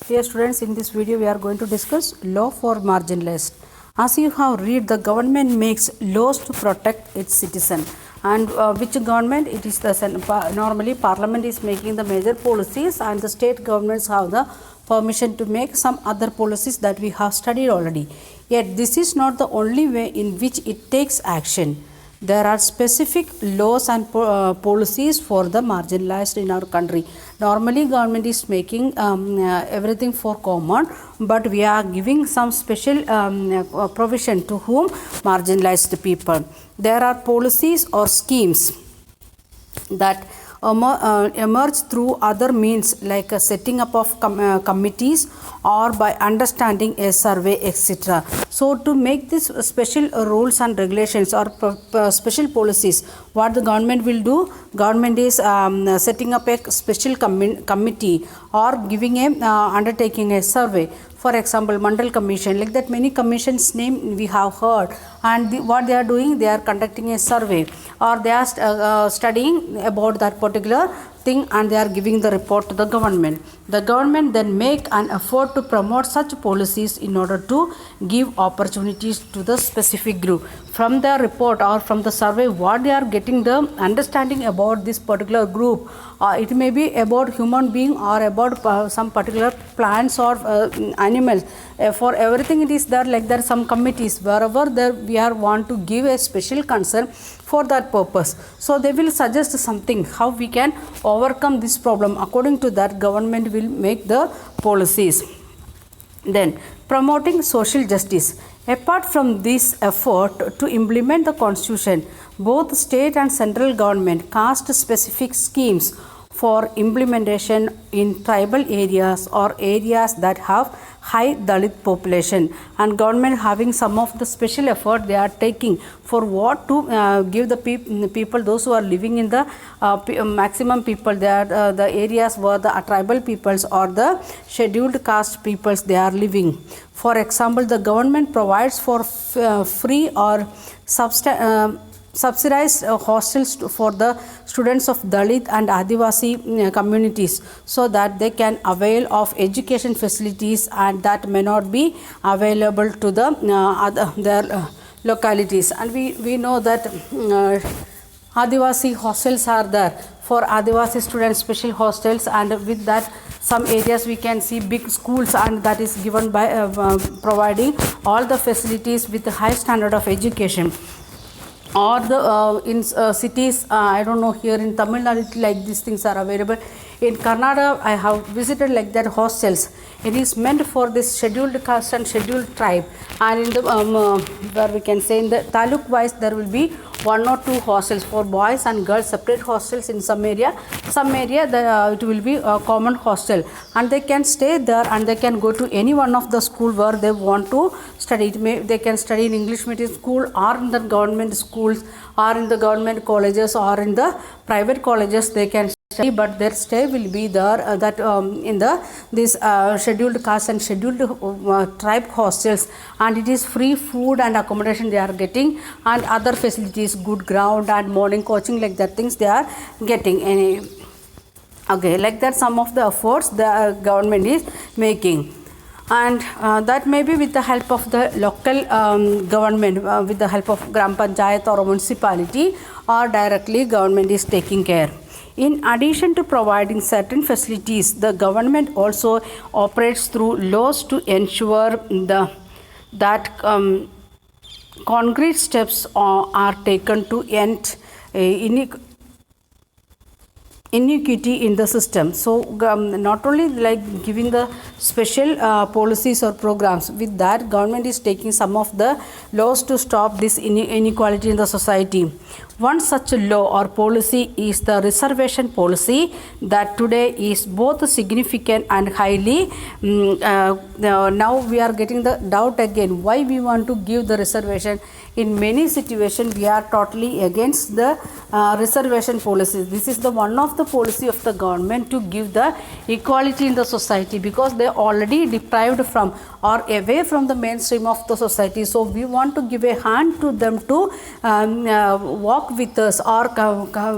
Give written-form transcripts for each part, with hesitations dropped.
Dear students, in this video we are going to discuss law for marginalized. As you have read, the government makes laws to protect its citizen. And which government? It is the normally Parliament is making the major policies, and the state governments have the permission to make some other policies that we have studied already. Yet this is not the only way in which it takes action. There are specific laws and policies for the marginalized in our country. Normally government is making everything for common, but we are giving some special provision to whom? Marginalized people. There are policies or schemes that emerge through other means like setting up of committees or by understanding a survey, etc. So to make this special rules and regulations or special policies, what the government will do? Government is setting up a special committee or giving a undertaking a survey. For example, Mandal Commission, like that many commissions name we have heard, and what they are doing, they are conducting a survey or they are studying about that particular thing, and they are giving the report to the government. The government then make an effort to promote such policies in order to give opportunities to the specific group. From the report or from the survey, what they are getting the understanding about this particular group. It may be about human being or about some particular plants or animals. For everything it is there, like there are some committees wherever there we are want to give a special concern for that purpose. So they will suggest something how we can overcome this problem. According to that, government will make the policies. Then promoting social justice. Apart from this effort to implement the constitution, both state and central government cast specific schemes for implementation in tribal areas or areas that have high Dalit population, and government having some of the special effort they are taking for what to give the people, those who are living in the maximum people, they are the areas where the tribal peoples or the scheduled caste peoples they are living. For example, the government provides for free or subsidized hostels for the students of Dalit and Adivasi communities, so that they can avail of education facilities and that may not be available to the their localities. And we know that Adivasi hostels are there for Adivasi students, special hostels, and with that some areas we can see big schools, and that is given by providing all the facilities with a high standard of education. Or the in cities, I don't know, here in Tamil Nadu like these things are available. In Karnataka I have visited like that hostels. It is meant for this scheduled caste and scheduled tribe, and in the where we can say in the taluk wise there will be one or two hostels for boys and girls, separate hostels in some area it will be a common hostel, and they can stay there and they can go to any one of the school where they want to study. They can study in English medium school or in the government schools or in the government colleges or in the private colleges they can study, but their stay will be there in this scheduled caste and scheduled tribe hostels, and it is free food and accommodation they are getting, and other facilities, good ground and morning coaching, like that things they are getting. Okay, like that some of the efforts the government is making, and that may be with the help of the local government, with the help of Gram Panchayat or municipality, or directly government is taking care. In addition to providing certain facilities, the government also operates through laws to ensure that concrete steps are taken to end inequity in the system. So not only like giving the special policies or programs, with that government is taking some of the laws to stop this inequality in the society. One such law or policy is the reservation policy, that today is both significant and highly now we are getting the doubt again why we want to give the reservation. In many situations we are totally against the reservation policies. This is the one of the policy of the government to give the equality in the society, because they already deprived from or away from the mainstream of the society. So we want to give a hand to them to walk with us, or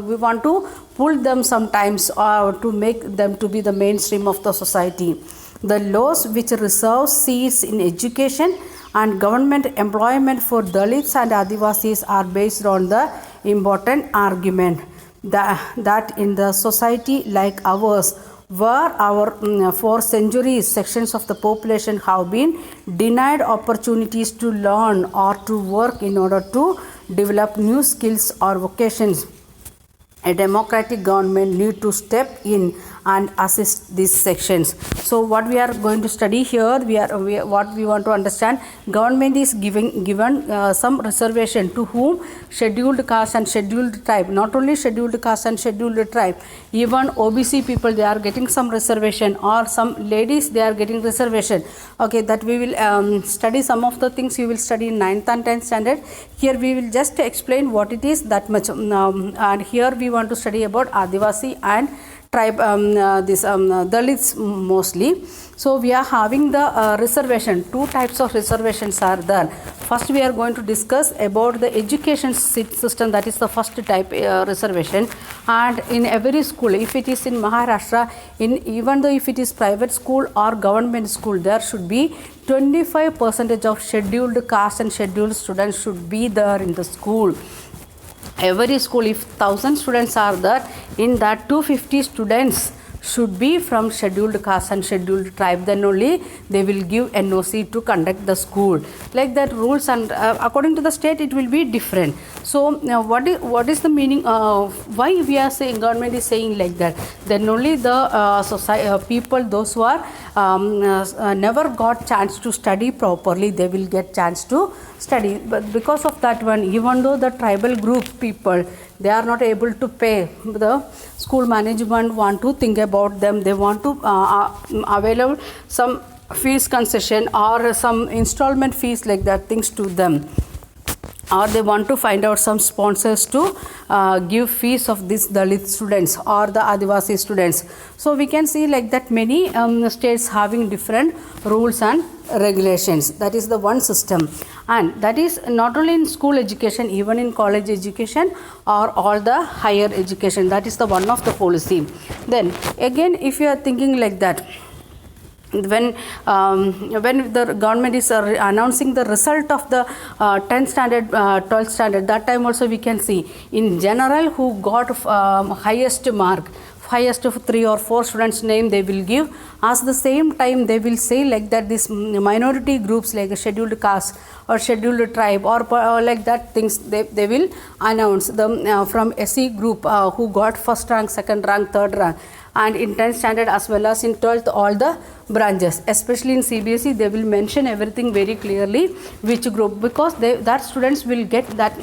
we want to pull them sometimes to make them to be the mainstream of the society. The laws which reserve seats in education and government employment for Dalits and Adivasis are based on the important argument that in the society like ours, where for centuries sections of the population have been denied opportunities to learn or to work in order to develop new skills or vocations, a democratic government need to step in and assist these sections. So what we are going to study here, what we want to understand, government is given some reservation to whom? Scheduled caste and scheduled tribe. Not only scheduled caste and scheduled tribe, even OBC people, they are getting some reservation, or some ladies, they are getting reservation. Okay, that we will study some of the things you will study in 9th and 10th standard. Here we will just explain what it is, that much. And here we want to study about Adivasi and tribe, Dalits mostly. So we are having the reservation. Two types of reservations are there. First we are going to discuss about the education system, that is the first type reservation. And in every school, if it is in Maharashtra, even though if it is private school or government school, there should be 25% of scheduled caste and scheduled students should be there in the school. Every school, if 1000 students are there, in that 250 students should be from scheduled caste and scheduled tribe, then only they will give NOC to conduct the school. Like that rules, and according to the state it will be different. So what is the meaning, why we are saying, government is saying like that? Then only the people, those who are never got chance to study properly, they will get chance to study. But because of that one, even though the tribal group people, they are not able to pay, the school management want to think about them, they want to avail some fees concession or some installment fees, like that things to them, or they want to find out some sponsors to give fees of these Dalit students or the Adivasi students. So we can see like that many states having different rules and regulations. That is the one system, and that is not only in school education, even in college education or all the higher education. That is the one of the policy. Then again, if you are thinking like that, when the government is announcing the result of the 10th standard, 12th standard, that time also we can see in general who got highest mark, highest of 3 or 4 students name they will give. At the same time they will say like that this minority groups like a scheduled caste or scheduled tribe or like that things, they will announce the from SC group who got first rank, second rank, third rank. And in 10th standard as well as in 12th, all the branches, especially in CBSE, they will mention everything very clearly which group, because that students will get that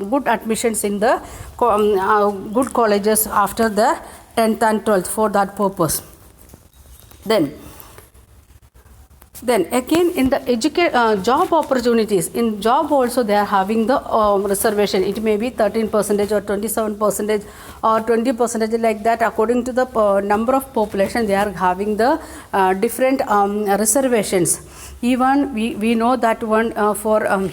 good admissions in the good colleges after the 10th and 12th for that purpose. Then again in the job opportunities, in job also they are having the reservation. It may be 13% or 27% or 20%, like that, according to the number of population they are having the different reservations. Even we know that one for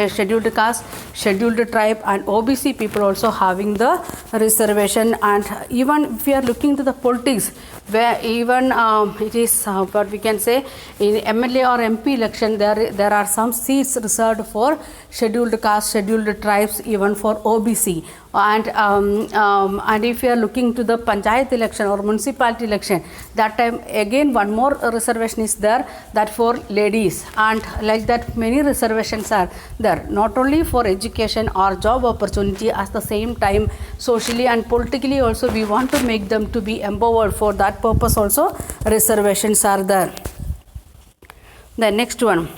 scheduled caste, scheduled tribe and OBC people also having the reservation. And even if we are looking to the politics, where even it is what we can say, in MLA or MP election, there are some seats reserved for scheduled caste, scheduled tribes, even for OBC. And if you are looking to the Panchayat election or municipality election, that time again one more reservation is there, that for ladies. And like that many reservations are there, not only for education or job opportunity, at the same time socially and politically also we want to make them to be empowered. For that purpose also reservations are there. The next one,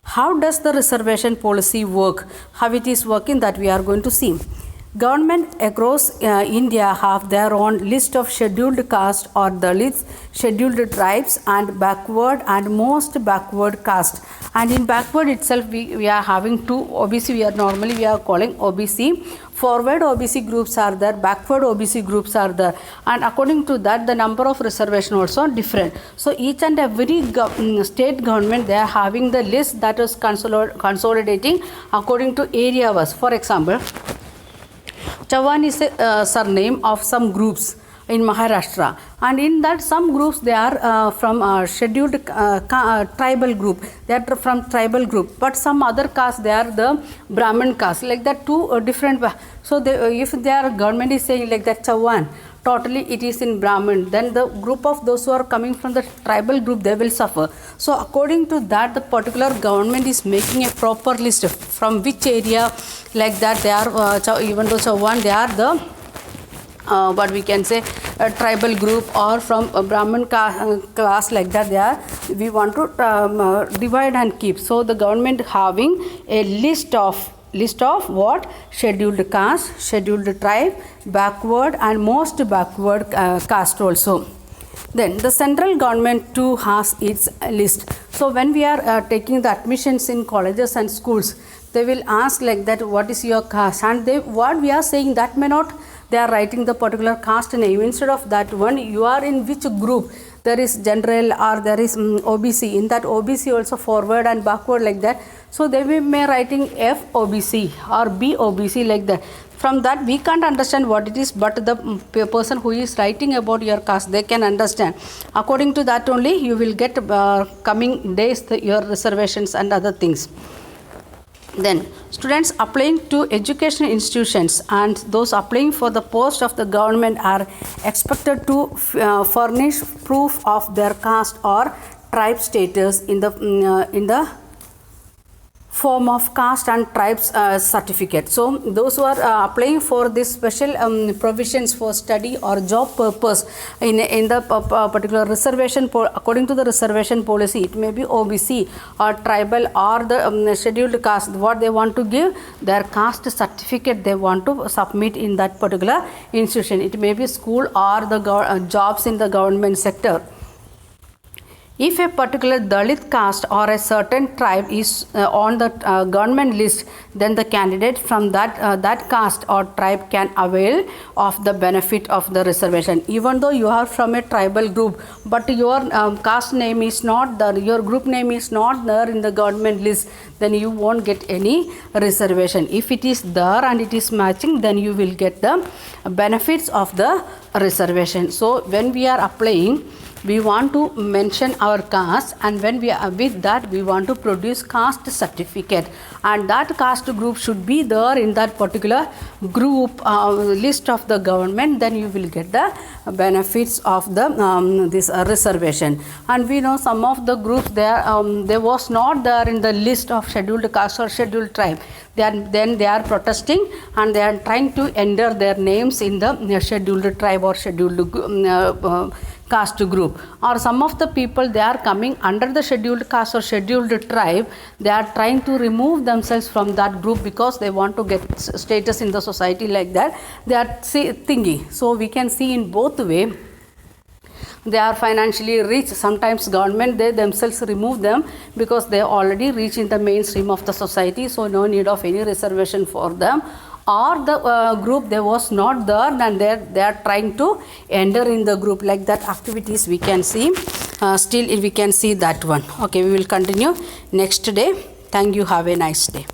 how does the reservation policy work? How it is working, that we are going to see. Government across India have their own list of scheduled caste or Dalits, scheduled tribes and backward and most backward caste. And in backward itself we are having two OBC, we are calling OBC. Forward OBC groups are there, backward OBC groups are there, and according to that the number of reservation also different. So each and every state government, they are having the list that is consolidating according to area wise. For example, Chavan is a surname of some groups, in Maharashtra, and in that some groups they are from scheduled tribal group, they are from tribal group, but some other caste they are the Brahmin caste, like that two different. So they, if their government is saying like that Chauhan, totally it is in Brahmin, then the group of those who are coming from the tribal group, they will suffer. So according to that, the particular government is making a proper list from which area, like that they are even though Chauhan, they are the what we can say a tribal group, or from a Brahmin class, like that they are, we want to divide and keep. So the government having a list of what? Scheduled caste, scheduled tribe, backward and most backward caste also. Then the central government too has its list. So when we are taking the admissions in colleges and schools, they will ask like that, what is your caste, and they, what we are saying, that may not, they are writing the particular caste name. Instead of that one, you are in which group, there is general or there is OBC, in that OBC also forward and backward, like that. So they may writing F OBC or B OBC, like that. From that we can't understand what it is, but the person who is writing about your caste, they can understand. According to that only you will get coming days your reservations and other things. Then students applying to educational institutions and those applying for the post of the government are expected to furnish proof of their caste or tribe status in the form of caste and tribes certificate. So those who are applying for this special provisions for study or job purpose in the particular reservation, according to the reservation policy, it may be OBC or tribal or the scheduled caste, what they want to give, their caste certificate they want to submit in that particular institution. It may be school or the jobs in the government sector. If a particular Dalit caste or a certain tribe is on the government list, then the candidate from that caste or tribe can avail of the benefit of the reservation. Even though you are from a tribal group, but your caste name is not there, your group name is not there in the government list, then you won't get any reservation. If it is there and it is matching, then you will get the benefits of the reservation. So when we are applying, we want to mention our caste, and when we are with that, we want to produce caste certificate, and that caste group should be there in that particular group list of the government. Then you will get the benefits of the this reservation. And we know some of the groups there was not there in the list of scheduled caste or scheduled tribe. Then they are protesting and they are trying to enter their names in the scheduled tribe or scheduled caste group. Or some of the people, they are coming under the scheduled caste or scheduled tribe, they are trying to remove themselves from that group because they want to get status in the society, like that they are thinking. So we can see in both way, they are financially rich. Sometimes government, they themselves remove them because they already reach in the mainstream of the society, so no need of any reservation for them. Or the group, they was not there and they are trying to enter in the group, like that activities we can see. Still we can see that one. Okay, we will continue next day. Thank you. Have a nice day.